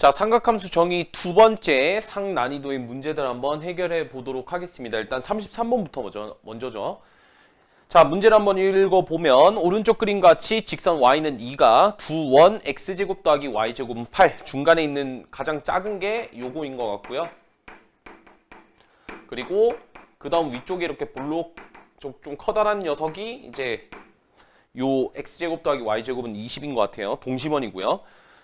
자, 삼각함수 정의 두 번째 상난이도의 문제들 한번 해결해 보도록 하겠습니다. 일단 33번부터 먼저죠. 자, 문제를 한번 읽어보면 오른쪽 그림 같이 직선 y는 2가 두 원 x제곱 더하기 y제곱은 8 중간에 있는 가장 작은 게 요거인 것 같고요. 그리고 그 다음 위쪽에 이렇게 볼록 좀 커다란 녀석이 이제 요 x제곱 더하기 y제곱은 20인 것 같아요. 동심원이고요.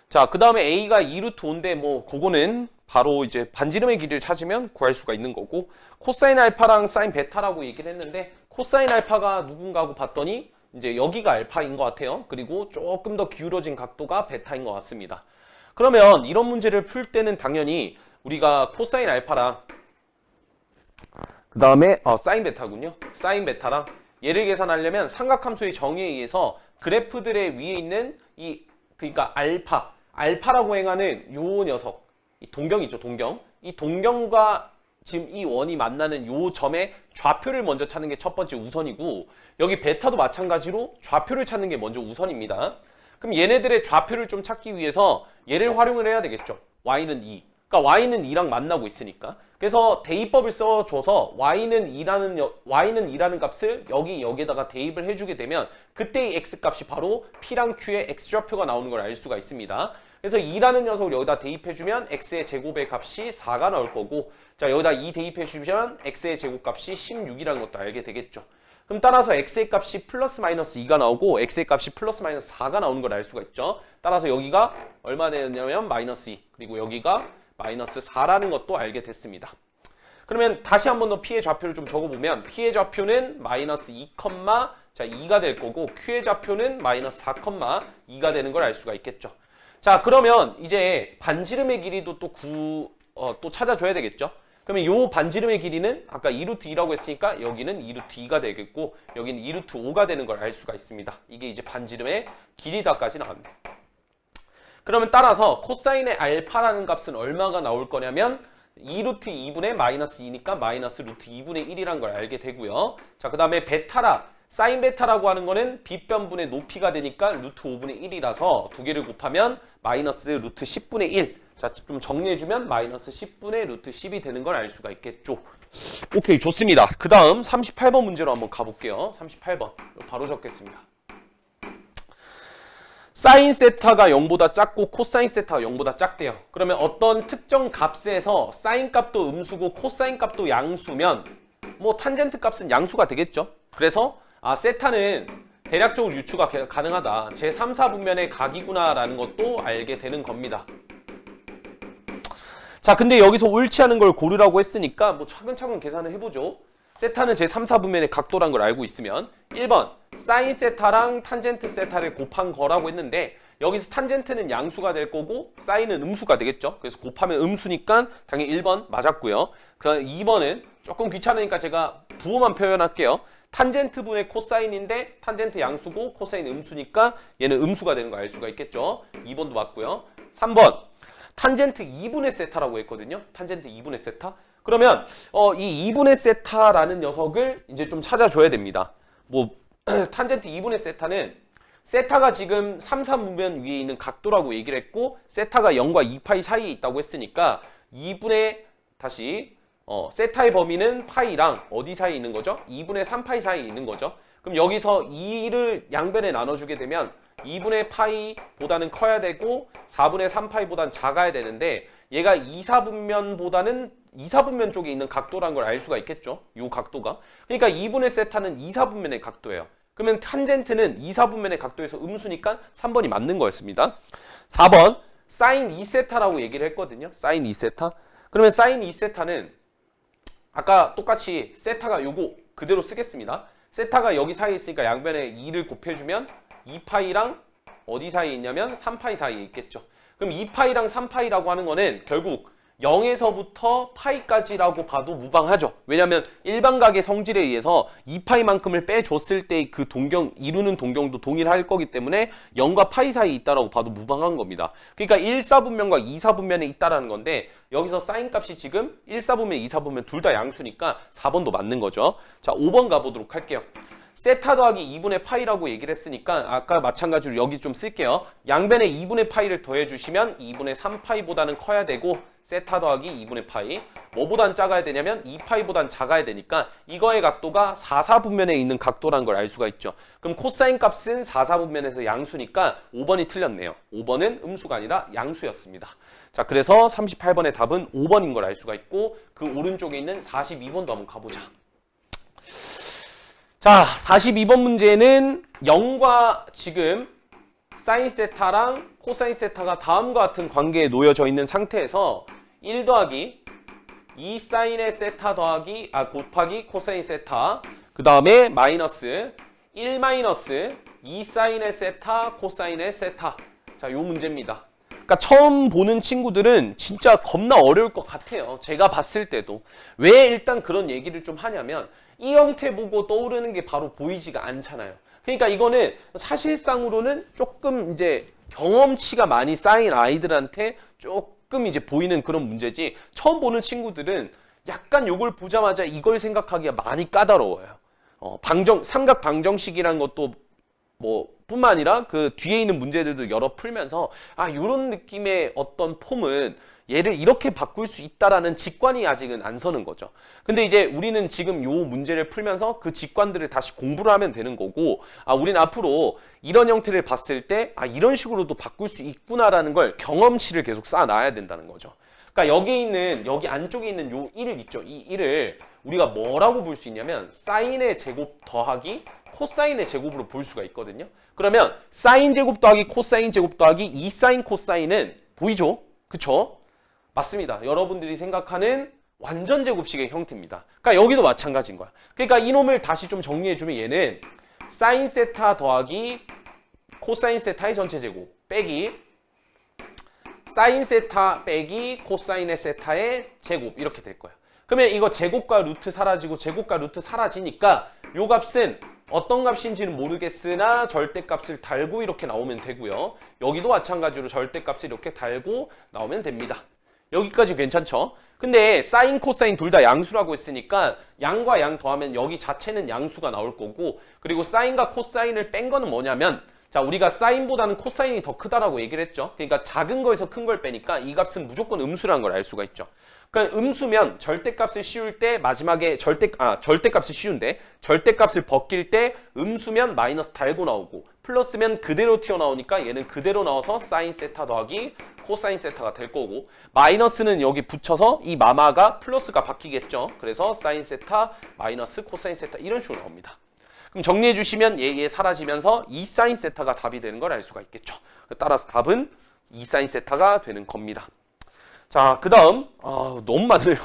자, 그 다음에 a가 2루트 5인데 뭐 그거는 바로 이제 반지름의 길이를 찾으면 구할 수가 있는 거고, 코사인 알파랑 사인 베타라고 얘기를 했는데 코사인 알파가 누군가 하고 봤더니 이제 여기가 알파인 것 같아요. 그리고 조금 더 기울어진 각도가 베타인 것 같습니다. 그러면 이런 문제를 풀 때는 당연히 우리가 코사인 알파랑 그 다음에 사인 베타군요. 사인 베타랑 얘를 계산하려면 삼각함수의 정의에 의해서 그래프들의 위에 있는 그러니까 알파라고 행하는 요 녀석, 이 동경 있죠, 동경. 이 동경과 지금 이 원이 만나는 요 점의 좌표를 먼저 찾는 게 첫 번째 우선이고, 여기 베타도 마찬가지로 좌표를 찾는 게 먼저 우선입니다. 그럼 얘네들의 좌표를 좀 찾기 위해서 얘를 활용을 해야 되겠죠. y는 2. 그러니까 y는 2랑 만나고 있으니까. 그래서 대입법을 써줘서 y는 2라는 값을 여기에다가 대입을 해주게 되면 그때의 x 값이 바로 p랑 q의 x좌표가 나오는 걸 알 수가 있습니다. 그래서 2라는 녀석을 여기다 대입해주면 x의 제곱의 값이 4가 나올 거고, 자, 여기다 2 대입해주면 x의 제곱값이 16이라는 것도 알게 되겠죠. 그럼 따라서 x의 값이 플러스 마이너스 2가 나오고 x의 값이 플러스 마이너스 4가 나오는 걸 알 수가 있죠. 따라서 여기가 얼마 되냐면 마이너스 2, 그리고 여기가 마이너스 4라는 것도 알게 됐습니다. 그러면 다시 한 번 더 p의 좌표를 좀 적어보면 p의 좌표는 마이너스 2, 2가 될 거고 q의 좌표는 마이너스 4, 2가 되는 걸 알 수가 있겠죠. 자, 그러면 이제 반지름의 길이도 또 찾아줘야 되겠죠. 그러면 요 반지름의 길이는 아까 2루트 2라고 했으니까 여기는 2루트 2가 되겠고 여기는 2루트 5가 되는 걸 알 수가 있습니다. 이게 이제 반지름의 길이다까지 나옵니다. 그러면 따라서 코사인의 알파라는 값은 얼마가 나올 거냐면 2루트 2분의 마이너스 2니까 마이너스 루트 2분의 1이란 걸 알게 되고요. 자, 그 다음에 사인 베타라고 하는 거는 빗변분의 높이가 되니까 루트 5분의 1이라서 두 개를 곱하면 마이너스 루트 10분의 1. 자, 좀 정리해주면 마이너스 10분의 루트 10이 되는 걸 알 수가 있겠죠. 오케이, 좋습니다. 그 다음 38번 문제로 한번 가볼게요. 38번 바로 적겠습니다. 사인 세타가 0보다 작고 코사인 세타가 0보다 작대요. 그러면 어떤 특정 값에서 사인 값도 음수고 코사인 값도 양수면 뭐 탄젠트 값은 양수가 되겠죠. 그래서 세타는 대략적으로 유추가 가능하다. 제 3, 4분면의 각이구나 라는 것도 알게 되는 겁니다. 자, 근데 여기서 옳지 않은 걸 고르라고 했으니까 뭐 차근차근 계산을 해보죠. 세타는 제 3, 4분면의 각도란 걸 알고 있으면 1번 사인 세타랑 탄젠트 세타를 곱한 거라고 했는데 여기서 탄젠트는 양수가 될 거고 사인은 음수가 되겠죠. 그래서 곱하면 음수니까 당연히 1번 맞았고요. 그다음 2번은 조금 귀찮으니까 제가 부호만 표현할게요. 탄젠트 분의 코사인인데 탄젠트 양수고 코사인 음수니까 얘는 음수가 되는 거 알 수가 있겠죠. 2번도 맞고요. 3번 탄젠트 2분의 세타라고 했거든요. 탄젠트 2분의 세타. 그러면 이 2분의 세타라는 녀석을 이제 좀 찾아줘야 됩니다. 뭐 탄젠트 2분의 세타는 세타가 지금 3, 3분면 위에 있는 각도라고 얘기를 했고 세타가 0과 2파이 사이에 있다고 했으니까 2분의 세타의 범위는 파이랑 어디 사이에 있는 거죠? 2분의 3파이 사이에 있는 거죠. 그럼 여기서 2를 양변에 나눠주게 되면 2분의 파이보다는 커야 되고 4분의 3파이보다는 작아야 되는데 얘가 2, 4분면보다는 2, 4분면 쪽에 있는 각도라는 걸 알 수가 있겠죠. 요 각도가. 그러니까 2분의 세타는 2, 4분면의 각도예요. 그러면 탄젠트는 2, 4분면의 각도에서 음수니까 3번이 맞는 거였습니다. 4번 사인 2세타라고 얘기를 했거든요. 사인 2세타. 그러면 사인 2세타는 아까 똑같이 세타가 요거 그대로 쓰겠습니다. 세타가 여기 사이에 있으니까 양변에 2를 곱해주면 2파이랑 어디 사이에 있냐면 3파이 사이에 있겠죠. 그럼 2파이랑 3파이라고 하는 거는 결국 0에서부터 파이까지라고 봐도 무방하죠. 왜냐하면 일반각의 성질에 의해서 2파이만큼을 빼줬을 때 그 이루는 동경도 동일할 거기 때문에 0과 파이 사이에 있다라고 봐도 무방한 겁니다. 그러니까 1, 4분면과 2, 4분면에 있다라는 건데 여기서 사인 값이 지금 1, 4분면, 2, 4분면 둘 다 양수니까 4번도 맞는 거죠. 자, 5번 가보도록 할게요. 세타 더하기 2분의 파이라고 얘기를 했으니까 아까 마찬가지로 여기 좀 쓸게요. 양변에 2분의 파이를 더해주시면 2분의 3파이보다는 커야 되고 세타 더하기 2분의 파이 뭐보단 작아야 되냐면 2파이보단 작아야 되니까 이거의 각도가 4사분면에 있는 각도라는 걸 알 수가 있죠. 그럼 코사인 값은 4사분면에서 양수니까 5번이 틀렸네요. 5번은 음수가 아니라 양수였습니다. 자, 그래서 38번의 답은 5번인 걸 알 수가 있고 그 오른쪽에 있는 42번도 한번 가보자. 자, 42번 문제는 0과 지금 사인 세타랑 코사인 세타가 다음과 같은 관계에 놓여져 있는 상태에서 1 더하기 2 사인의 세타 더하기 곱하기 코사인 세타 그 다음에 마이너스 1 마이너스 2 사인의 세타 코사인의 세타. 자, 요 문제입니다. 그러니까 처음 보는 친구들은 진짜 겁나 어려울 것 같아요. 제가 봤을 때도. 왜 일단 그런 얘기를 좀 하냐면 이 형태 보고 떠오르는 게 바로 보이지가 않잖아요. 그러니까 이거는 사실상으로는 조금 이제 경험치가 많이 쌓인 아이들한테 조금 이제 보이는 그런 문제지 처음 보는 친구들은 약간 요걸 보자마자 이걸 생각하기가 많이 까다로워요. 삼각 방정식이라는 것도 뭐 뿐만 아니라 그 뒤에 있는 문제들도 여러 풀면서 요런 느낌의 어떤 폼은 얘를 이렇게 바꿀 수 있다라는 직관이 아직은 안 서는 거죠. 근데 이제 우리는 지금 요 문제를 풀면서 그 직관들을 다시 공부를 하면 되는 거고 우리는 앞으로 이런 형태를 봤을 때 이런 식으로도 바꿀 수 있구나라는 걸 경험치를 계속 쌓아놔야 된다는 거죠. 그러니까 여기 안쪽에 있는 요 1 있죠. 이 1을 우리가 뭐라고 볼 수 있냐면 사인의 제곱 더하기 코사인의 제곱으로 볼 수가 있거든요. 그러면 사인 제곱 더하기 코사인 제곱 더하기 2 사인 코사인은 보이죠? 그쵸? 맞습니다. 여러분들이 생각하는 완전 제곱식의 형태입니다. 그러니까 여기도 마찬가지인 거야. 그러니까 이놈을 다시 좀 정리해주면 얘는 사인 세타 더하기 코사인 세타의 전체 제곱 빼기 사인 세타 빼기 코사인의 세타의 제곱 이렇게 될 거야. 그러면 이거 제곱과 루트 사라지고 제곱과 루트 사라지니까 요 값은 어떤 값인지는 모르겠으나 절대값을 달고 이렇게 나오면 되고요. 여기도 마찬가지로 절대값을 이렇게 달고 나오면 됩니다. 여기까지 괜찮죠? 근데 사인, 코사인 둘 다 양수라고 했으니까 양과 양 더하면 여기 자체는 양수가 나올 거고 그리고 사인과 코사인을 뺀 거는 뭐냐면 자, 우리가 사인보다는 코사인이 더 크다라고 얘기를 했죠. 그러니까 작은 거에서 큰 걸 빼니까 이 값은 무조건 음수라는 걸 알 수가 있죠. 그러니까 음수면 절대값을 씌울 때 마지막에 절대값이 쉬운데 절대값을 벗길 때 음수면 마이너스 달고 나오고 플러스면 그대로 튀어나오니까 얘는 그대로 나와서 사인 세타 더하기 코사인 세타가 될 거고 마이너스는 여기 붙여서 이 마마가 플러스가 바뀌겠죠. 그래서 사인 세타 마이너스 코사인 세타 이런 식으로 나옵니다. 그럼 정리해 주시면 얘 사라지면서 2 사인 세타가 답이 되는 걸 알 수가 있겠죠. 따라서 답은 2 사인 세타가 되는 겁니다. 자, 그 다음 너무 많네요.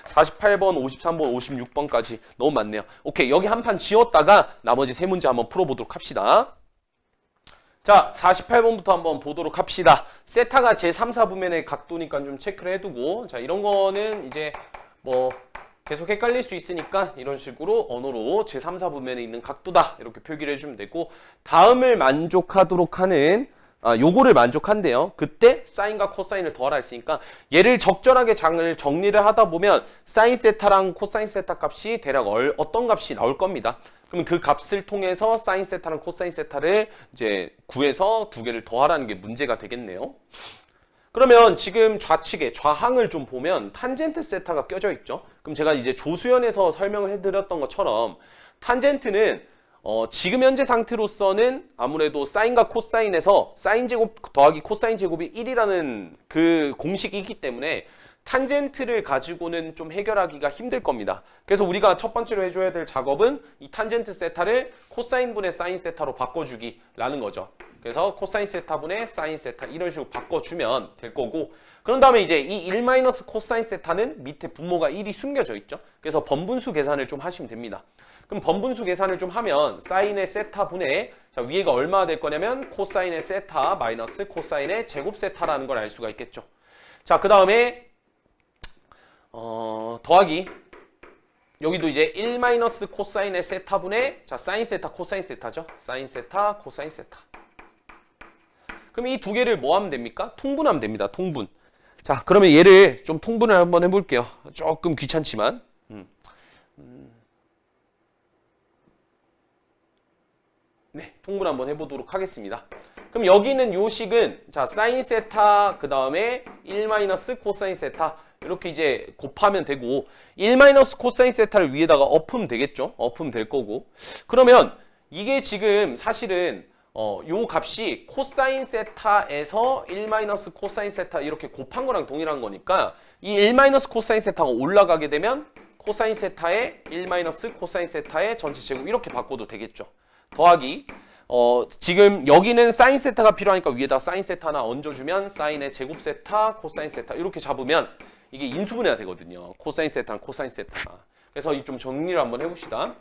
48번, 53번, 56번까지 너무 많네요. 오케이, 여기 한 판 지웠다가 나머지 세 문제 한번 풀어보도록 합시다. 자, 48번부터 한번 보도록 합시다. 세타가 제3, 4부면의 각도니까 좀 체크를 해두고 자, 이런 거는 이제 뭐 계속 헷갈릴 수 있으니까 이런 식으로 언어로 제3, 4부면에 있는 각도다 이렇게 표기를 해주면 되고 다음을 만족하도록 하는 요거를 만족한대요. 그때 사인과 코사인을 더하라 했으니까 얘를 적절하게 장을 정리를 하다 보면 사인 세타랑 코사인 세타 값이 대략 어떤 값이 나올 겁니다. 그러면 그 값을 통해서 사인 세타랑 코사인 세타를 이제 구해서 두 개를 더하라는 게 문제가 되겠네요. 그러면 지금 좌측에 좌항을 좀 보면 탄젠트 세타가 껴져 있죠. 그럼 제가 이제 조수연에서 설명을 해드렸던 것처럼 탄젠트는 지금 현재 상태로서는 아무래도 사인과 코사인에서 사인 제곱 더하기 코사인 제곱이 1이라는 그 공식이기 때문에 탄젠트를 가지고는 좀 해결하기가 힘들 겁니다. 그래서 우리가 첫 번째로 해줘야 될 작업은 이 탄젠트 세타를 코사인분의 사인 세타로 바꿔주기라는 거죠. 그래서 코사인 세타분의 사인 세타 이런 식으로 바꿔주면 될 거고 그런 다음에 이제 이 1 마이너스 코사인 세타는 밑에 분모가 1이 숨겨져 있죠. 그래서 번분수 계산을 좀 하시면 됩니다. 그럼 번분수 계산을 좀 하면 사인의 세타 분의 자, 위에가 얼마가 될 거냐면 코사인의 세타 마이너스 코사인의 제곱 세타라는 걸 알 수가 있겠죠. 자, 그 다음에 더하기 여기도 이제 1 마이너스 코사인의 세타 분의 자, 사인 세타 코사인 세타죠. 사인 세타 코사인 세타. 그럼 이 두 개를 뭐 하면 됩니까? 통분하면 됩니다. 통분. 자, 그러면 얘를 좀 통분을 한번 해볼게요. 조금 귀찮지만 네, 통분 한번 해보도록 하겠습니다. 그럼 여기 있는 요 식은 자 사인 세타 그 다음에 1 마이너스 코사인 세타 이렇게 이제 곱하면 되고 1 마이너스 코사인 세타를 위에다가 엎으면 되겠죠. 엎으면 될 거고 그러면 이게 지금 사실은 요 값이 코사인 세타에서 1 마이너스 코사인 세타 이렇게 곱한 거랑 동일한 거니까 이 1 마이너스 코사인 세타가 올라가게 되면 코사인 세타의 1 마이너스 코사인 세타의 전체 제곱 이렇게 바꿔도 되겠죠. 더하기 지금 여기는 사인 세타가 필요하니까 위에다 사인 세타 하나 얹어주면 사인의 제곱 세타 코사인 세타 이렇게 잡으면 이게 인수분해가 되거든요. 코사인 세타랑 코사인 세타가. 그래서 이 좀 정리를 한번 해봅시다.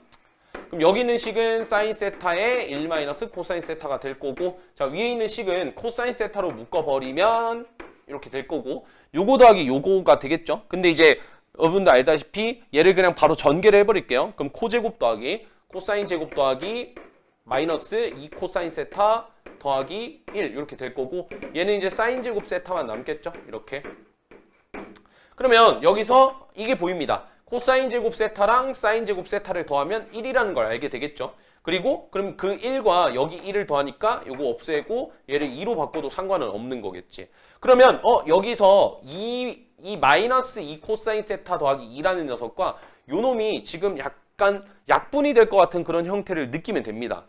그럼 여기 있는 식은 사인 세타의 1 마이너스 코사인 세타가 될 거고 자 위에 있는 식은 코사인 세타로 묶어버리면 이렇게 될 거고 요거 더하기 요거가 되겠죠. 근데 이제 여러분도 알다시피 얘를 그냥 바로 전개를 해버릴게요. 그럼 코제곱 더하기 코사인 제곱 더하기 마이너스 2 코사인 세타 더하기 1 이렇게 될 거고 얘는 이제 사인 제곱 세타만 남겠죠. 이렇게. 그러면 여기서 이게 보입니다. 코사인 제곱 세타랑 사인 제곱 세타를 더하면 1이라는 걸 알게 되겠죠. 그리고 그럼 그 1과 여기 1을 더하니까 요거 없애고 얘를 2로 바꿔도 상관은 없는 거겠지. 그러면 여기서 이 마이너스 2 코사인 세타 더하기 2라는 녀석과 요 놈이 지금 약간 약분이 될 것 같은 그런 형태를 느끼면 됩니다.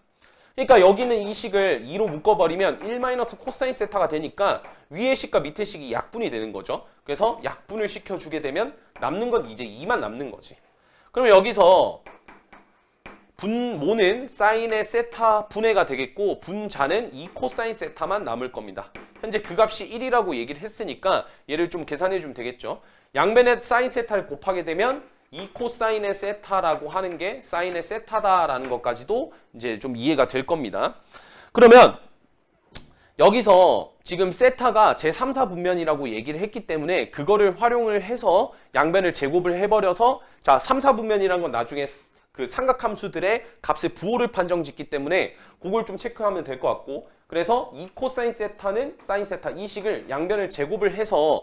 그러니까 여기는 이 식을 2로 묶어버리면 1 마이너스 코사인 세타가 되니까 위의 식과 밑의 식이 약분이 되는 거죠. 그래서 약분을 시켜주게 되면 남는 건 이제 2만 남는 거지. 그럼 여기서 분모는 사인의 세타 분해가 되겠고 분자는 2 코사인 세타만 남을 겁니다. 현재 그 값이 1이라고 얘기를 했으니까 얘를 좀 계산해 주면 되겠죠. 양변에 사인 세타를 곱하게 되면 2 코사인의 세타라고 하는 게 사인의 세타다라는 것까지도 이제 좀 이해가 될 겁니다. 그러면 여기서 지금 세타가 제3사 분면이라고 얘기를 했기 때문에 그거를 활용을 해서 양변을 제곱을 해버려서 자 3사 분면이라는 건 나중에 그 삼각함수들의 값의 부호를 판정짓기 때문에 그걸 좀 체크하면 될 것 같고 그래서 2 코사인 세타는 사인 세타 이 식을 양변을 제곱을 해서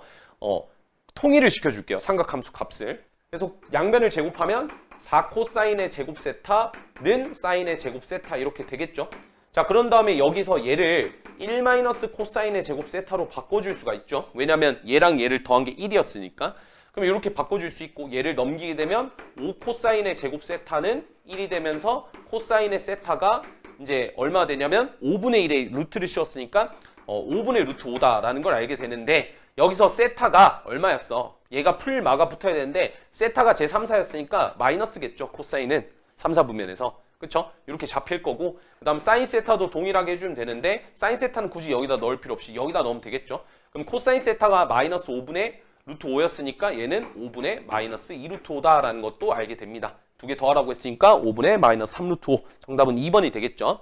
통일을 시켜줄게요. 삼각함수 값을. 그래서 양변을 제곱하면 4 코사인의 제곱 세타는 사인의 제곱 세타 이렇게 되겠죠. 자 그런 다음에 여기서 얘를 1 마이너스 코사인의 제곱 세타로 바꿔줄 수가 있죠. 왜냐면 얘랑 얘를 더한 게 1이었으니까. 그럼 이렇게 바꿔줄 수 있고 얘를 넘기게 되면 5 코사인의 제곱 세타는 1이 되면서 코사인의 세타가 이제 얼마 되냐면 5분의 1의 루트를 씌웠으니까 5분의 루트 5다라는 걸 알게 되는데 여기서 세타가 얼마였어? 얘가 풀마가 붙어야 되는데 세타가 제3사였으니까 마이너스겠죠. 코사인은 3사분면에서. 그쵸? 이렇게 잡힐 거고 그 다음 사인 세타도 동일하게 해주면 되는데 사인 세타는 굳이 여기다 넣을 필요 없이 여기다 넣으면 되겠죠. 그럼 코사인 세타가 마이너스 5분의 루트 5였으니까 얘는 5분의 마이너스 2 루트 5다라는 것도 알게 됩니다. 두 개 더하라고 했으니까 5분의 마이너스 3 루트 5 정답은 2번이 되겠죠.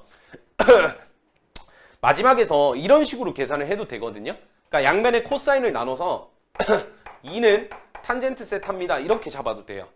마지막에서 이런 식으로 계산을 해도 되거든요. 그러니까 양변의 코사인을 나눠서 2는 탄젠트 세타입니다. 이렇게 잡아도 돼요.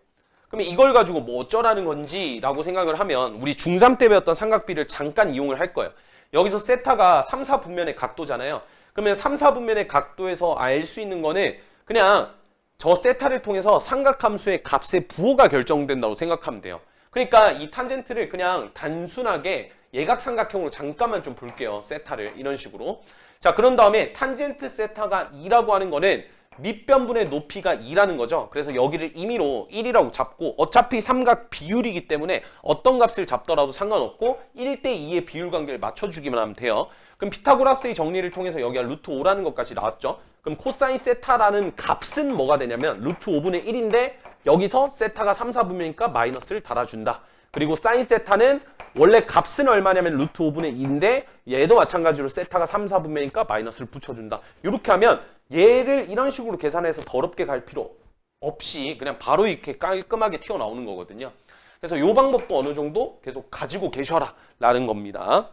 그러면 이걸 가지고 뭐 어쩌라는 건지 라고 생각을 하면 우리 중3 때 배웠던 삼각비를 잠깐 이용을 할 거예요. 여기서 세타가 3, 4분면의 각도잖아요. 그러면 3, 4분면의 각도에서 알 수 있는 거는 그냥 저 세타를 통해서 삼각함수의 값의 부호가 결정된다고 생각하면 돼요. 그러니까 이 탄젠트를 그냥 단순하게 예각삼각형으로 잠깐만 좀 볼게요. 세타를 이런 식으로. 자 그런 다음에 탄젠트 세타가 2라고 하는 거는 밑변분의 높이가 2라는 거죠. 그래서 여기를 임의로 1이라고 잡고 어차피 삼각 비율이기 때문에 어떤 값을 잡더라도 상관없고 1대2의 비율 관계를 맞춰주기만 하면 돼요. 그럼 피타고라스의 정리를 통해서 여기가 루트 5라는 것까지 나왔죠. 그럼 코사인 세타라는 값은 뭐가 되냐면 루트 5분의 1인데 여기서 세타가 3, 4분면이니까 마이너스를 달아준다. 그리고 사인 세타는 원래 값은 얼마냐면 루트 5분의 2인데 얘도 마찬가지로 세타가 3, 4분면이니까 마이너스를 붙여준다. 이렇게 하면 얘를 이런 식으로 계산해서 더럽게 갈 필요 없이 그냥 바로 이렇게 깔끔하게 튀어나오는 거거든요. 그래서 이 방법도 어느 정도 계속 가지고 계셔라 라는 겁니다.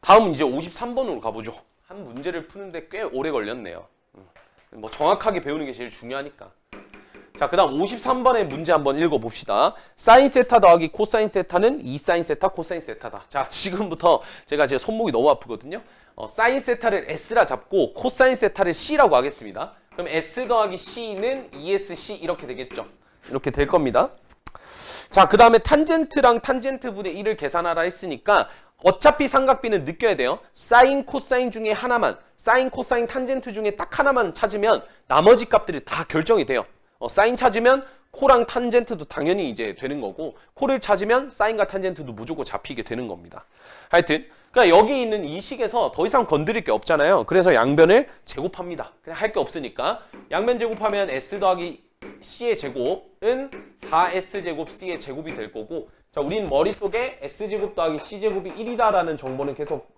다음은 이제 53번으로 가보죠. 한 문제를 푸는데 꽤 오래 걸렸네요. 뭐 정확하게 배우는 게 제일 중요하니까. 자, 그 다음 53번의 문제 한번 읽어봅시다. 사인 세타 더하기 코사인 세타는 2사인 세타 코사인 세타다. 자, 지금부터 제가 제 손목이 너무 아프거든요. 사인 세타를 S라 잡고 코사인 세타를 C라고 하겠습니다. 그럼 S 더하기 C는 2SC 이렇게 되겠죠. 이렇게 될 겁니다. 자, 그 다음에 탄젠트랑 탄젠트 분의 1을 계산하라 했으니까 어차피 삼각비는 느껴야 돼요. 사인, 코사인 중에 하나만, 사인, 코사인, 탄젠트 중에 딱 하나만 찾으면 나머지 값들이 다 결정이 돼요. 사인 찾으면 코랑 탄젠트도 당연히 이제 되는 거고, 코를 찾으면 사인과 탄젠트도 무조건 잡히게 되는 겁니다. 하여튼 그러니까 여기 있는 이 식에서 더 이상 건드릴 게 없잖아요. 그래서 양변을 제곱합니다. 그냥 할 게 없으니까 양변 제곱하면 s 더하기 c의 제곱은 4s 제곱 c의 제곱이 될 거고, 자, 우린 머릿속에 s제곱 더하기 c제곱이 1이다라는 정보는 계속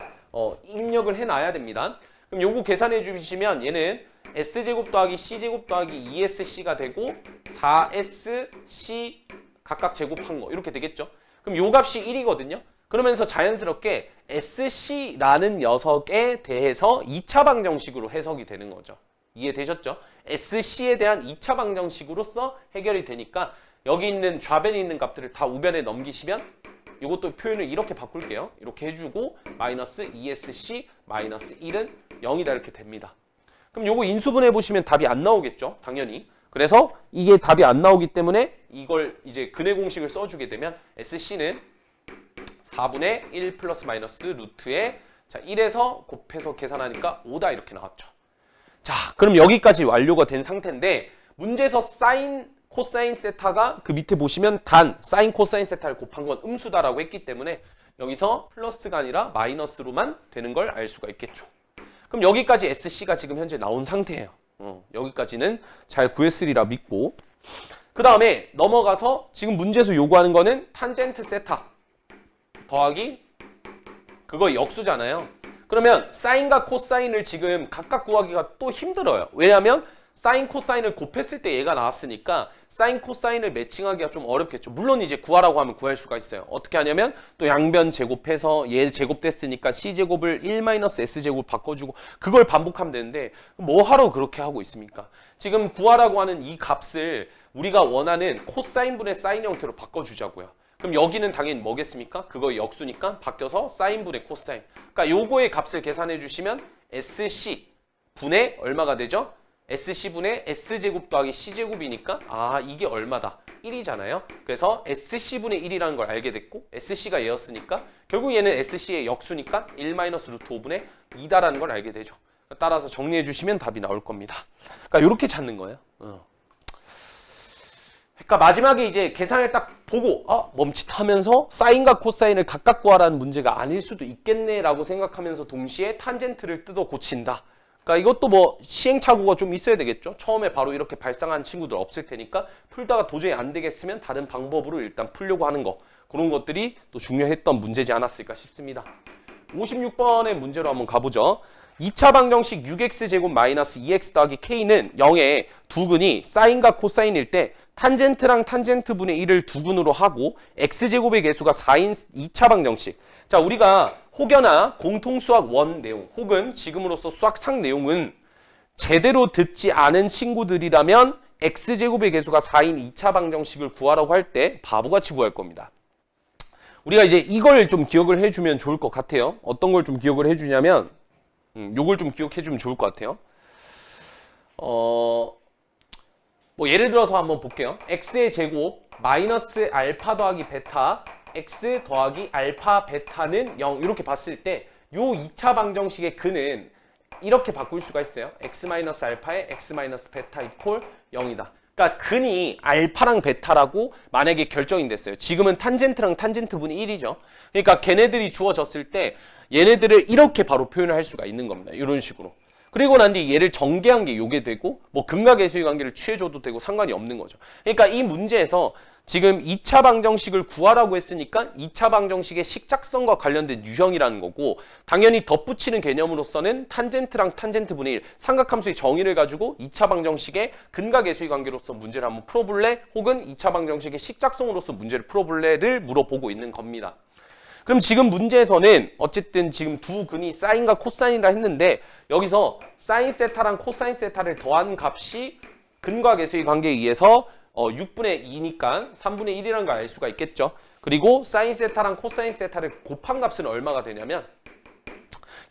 입력을 해놔야 됩니다. 그럼 요거 계산해 주시면 얘는 s제곱 더하기 c제곱 더하기 2sc가 되고 4sc 각각 제곱한 거 이렇게 되겠죠. 그럼 요 값이 1이거든요. 그러면서 자연스럽게 sc라는 녀석에 대해서 2차 방정식으로 해석이 되는 거죠. 이해되셨죠? sc에 대한 2차 방정식으로서 해결이 되니까 여기 있는 좌변에 있는 값들을 다 우변에 넘기시면 이것도 표현을 이렇게 바꿀게요. 이렇게 해주고 마이너스 2sc 마이너스 1은 0이다 이렇게 됩니다. 그럼 요거 인수분해 보시면 답이 안 나오겠죠? 당연히. 그래서 이게 답이 안 나오기 때문에 이걸 이제 근해 공식을 써주게 되면 sc는 4분의 1 플러스 마이너스 루트에 자 1에서 곱해서 계산하니까 5다 이렇게 나왔죠. 자, 그럼 여기까지 완료가 된 상태인데 문제에서 사인, 코사인 세타가 그 밑에 보시면 단, 사인, 코사인 세타를 곱한 건 음수다라고 했기 때문에 여기서 플러스가 아니라 마이너스로만 되는 걸 알 수가 있겠죠. 그럼 여기까지 SC가 지금 현재 나온 상태예요. 여기까지는 잘 구했으리라 믿고, 그 다음에 넘어가서 지금 문제에서 요구하는 거는 탄젠트 세타 더하기 그거 역수잖아요. 그러면 사인과 코사인을 지금 각각 구하기가 또 힘들어요. 왜냐하면 사인, 코사인을 곱했을 때 얘가 나왔으니까 사인, 코사인을 매칭하기가 좀 어렵겠죠. 물론 이제 구하라고 하면 구할 수가 있어요. 어떻게 하냐면 또 양변 제곱해서 얘 제곱됐으니까 C제곱을 1-S제곱 바꿔주고 그걸 반복하면 되는데 뭐 하러 그렇게 하고 있습니까? 지금 구하라고 하는 이 값을 우리가 원하는 코사인분의 사인 형태로 바꿔주자고요. 그럼 여기는 당연히 뭐겠습니까? 그거 역수니까 바뀌어서 사인분의 코사인. 그러니까 요거의 값을 계산해 주시면 SC 분의 얼마가 되죠? SC분의 S제곱 더하기 C제곱이니까 아 이게 얼마다? 1이잖아요. 그래서 SC분의 1이라는 걸 알게 됐고 SC가 얘였으니까 결국 얘는 SC의 역수니까 1-루트 5분의 2다라는 걸 알게 되죠. 따라서 정리해 주시면 답이 나올 겁니다. 그러니까 이렇게 찾는 거예요. 그러니까 마지막에 이제 계산을 딱 보고 멈칫하면서 사인과 코사인을 각각 구하라는 문제가 아닐 수도 있겠네라고 생각하면서 동시에 탄젠트를 뜯어 고친다. 그러니까 이것도 뭐 시행착오가 좀 있어야 되겠죠. 처음에 바로 이렇게 발상한 친구들 없을 테니까 풀다가 도저히 안 되겠으면 다른 방법으로 일단 풀려고 하는 거, 그런 것들이 또 중요했던 문제지 않았을까 싶습니다. 56번의 문제로 한번 가보죠. 2차 방정식 6x제곱 마이너스 2x 더하기 k는 0의 두 근이 사인과 코사인일 때 탄젠트랑 탄젠트 분의 1을 두 근으로 하고 x제곱의 개수가 4인 2차 방정식. 자, 우리가 혹여나 공통수학 원 내용 혹은 지금으로서 수학상 내용은 제대로 듣지 않은 친구들이라면 x제곱의 개수가 4인 2차 방정식을 구하라고 할 때 바보같이 구할 겁니다. 우리가 이제 이걸 좀 기억을 해주면 좋을 것 같아요. 어떤 걸 좀 기억을 해주냐면 요걸 좀 기억해주면 좋을 것 같아요. 뭐 예를 들어서 한번 볼게요. x의 제곱 마이너스 알파 더하기 베타 x 더하기 알파 베타는 0 이렇게 봤을 때 요 2차 방정식의 근은 이렇게 바꿀 수가 있어요. x 마이너스 알파에 x 마이너스 베타 이퀄 0이다. 그러니까 근이 알파랑 베타라고 만약에 결정이 됐어요. 지금은 탄젠트랑 탄젠트 분이 1이죠. 그러니까 걔네들이 주어졌을 때 얘네들을 이렇게 바로 표현을 할 수가 있는 겁니다. 이런 식으로. 그리고 난 뒤 얘를 전개한 게 요게 되고 뭐 근과 계수의 관계를 취해줘도 되고 상관이 없는 거죠. 그러니까 이 문제에서 지금 2차 방정식을 구하라고 했으니까 2차 방정식의 식작성과 관련된 유형이라는 거고, 당연히 덧붙이는 개념으로서는 탄젠트랑 탄젠트 분의 1 삼각함수의 정의를 가지고 2차 방정식의 근과 계수의 관계로서 문제를 한번 풀어볼래? 혹은 2차 방정식의 식작성으로서 문제를 풀어볼래를 물어보고 있는 겁니다. 그럼 지금 문제에서는 어쨌든 지금 두 근이 사인과 코사인이라 했는데 여기서 사인 세타랑 코사인 세타를 더한 값이 근과 계수의 관계에 의해서 6분의 2니까 3분의 1이라는 걸 알 수가 있겠죠. 그리고 사인 세타랑 코사인 세타를 곱한 값은 얼마가 되냐면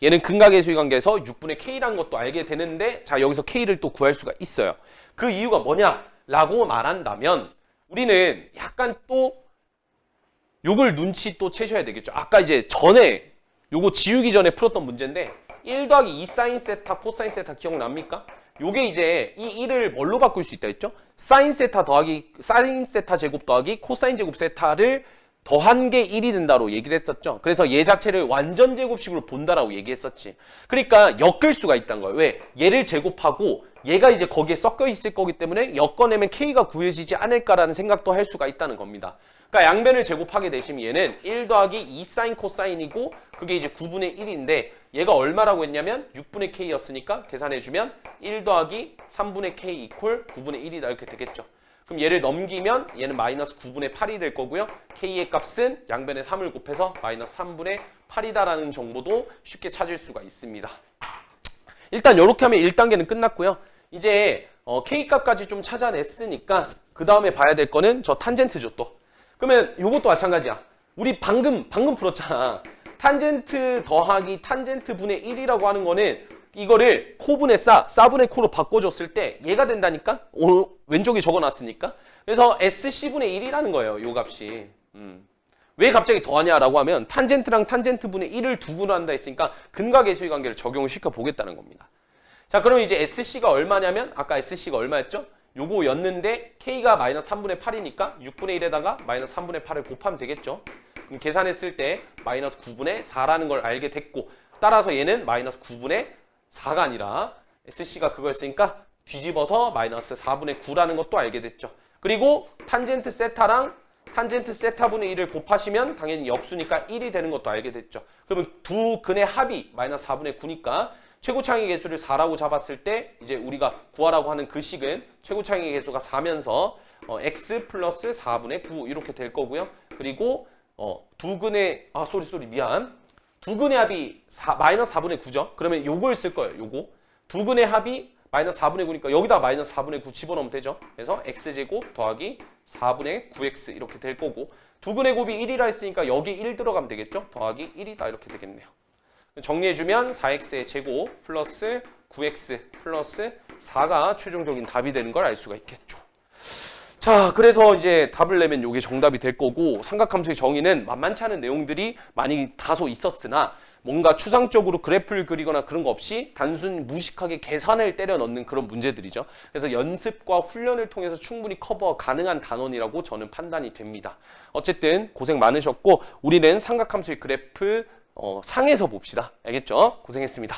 얘는 근과 계수의 관계에서 6분의 k라는 것도 알게 되는데, 자 여기서 k를 또 구할 수가 있어요. 그 이유가 뭐냐라고 말한다면 우리는 약간 또 요걸 눈치 또 채셔야 되겠죠. 아까 이제 전에 요거 지우기 전에 풀었던 문제인데 1 더하기 2 사인 세타 코사인 세타 기억납니까? 요게 이제 이 1을 뭘로 바꿀 수 있다 했죠? 사인 세타 더하기 사인 세타 제곱 더하기 코사인 제곱 세타를 더한 게 1이 된다로 얘기를 했었죠. 그래서 얘 자체를 완전 제곱식으로 본다라고 얘기했었지. 그러니까 엮을 수가 있다는 거예요. 왜? 얘를 제곱하고 얘가 이제 거기에 섞여 있을 거기 때문에 엮어내면 K가 구해지지 않을까라는 생각도 할 수가 있다는 겁니다. 그러니까 양변을 제곱하게 되시면 얘는 1 더하기 2 사인 코사인이고 그게 이제 9분의 1인데 얘가 얼마라고 했냐면 6분의 K였으니까 계산해주면 1 더하기 3분의 K 이퀄 9분의 1이다 이렇게 되겠죠. 그럼 얘를 넘기면 얘는 마이너스 9분의 8이 될 거고요. K의 값은 양변에 3을 곱해서 마이너스 3분의 8이다라는 정보도 쉽게 찾을 수가 있습니다. 일단 이렇게 하면 1단계는 끝났고요. 이제 K값까지 좀 찾아냈으니까 그 다음에 봐야 될 거는 저 탄젠트죠 또. 그러면 이것도 마찬가지야. 우리 방금 풀었잖아. 탄젠트 더하기 탄젠트 분의 1이라고 하는 거는 이거를 코분의 싸분의 코로 바꿔줬을 때 얘가 된다니까? 왼쪽에 적어놨으니까. 그래서 SC분의 1이라는 거예요. 요 값이. 왜 갑자기 더하냐라고 하면 탄젠트랑 탄젠트 분의 1을 두 분한다 했으니까 근각의 수위 관계를 적용을 시켜보겠다는 겁니다. 자, 그럼 이제 SC가 얼마냐면 아까 SC가 얼마였죠? 요거였는데 K가 마이너스 3분의 8이니까 6분의 1에다가 마이너스 3분의 8을 곱하면 되겠죠? 그럼 계산했을 때 마이너스 9분의 4라는 걸 알게 됐고 따라서 얘는 마이너스 9분의 4가 아니라 SC가 그거였으니까 뒤집어서 마이너스 4분의 9라는 것도 알게 됐죠. 그리고 탄젠트 세타랑 탄젠트 세타분의 1을 곱하시면 당연히 역수니까 1이 되는 것도 알게 됐죠. 그러면 두 근의 합이 마이너스 4분의 9니까 최고차항의 개수를 4라고 잡았을 때 이제 우리가 구하라고 하는 그 식은 최고차항의 개수가 4면서 x 플러스 4분의 9 이렇게 될 거고요. 그리고 두 근의 두 근의 합이 마이너스 4분의 9죠. 그러면 요걸 쓸 거예요. 요거 두 근의 합이 마이너스 4분의 9니까 여기다 마이너스 4분의 9 집어넣으면 되죠. 그래서 x제곱 더하기 4분의 9x 이렇게 될 거고 두 근의 곱이 1이라 했으니까 여기 1 들어가면 되겠죠. 더하기 1이다 이렇게 되겠네요. 정리해주면 4x의 제곱 플러스 9x 플러스 4가 최종적인 답이 되는 걸 알 수가 있겠죠. 자, 그래서 이제 답을 내면 이게 정답이 될 거고 삼각함수의 정의는 만만치 않은 내용들이 많이 다소 있었으나 뭔가 추상적으로 그래프를 그리거나 그런 거 없이 단순 무식하게 계산을 때려 넣는 그런 문제들이죠. 그래서 연습과 훈련을 통해서 충분히 커버 가능한 단원이라고 저는 판단이 됩니다. 어쨌든 고생 많으셨고 우리는 삼각함수의 그래프 상에서 봅시다. 알겠죠? 고생했습니다.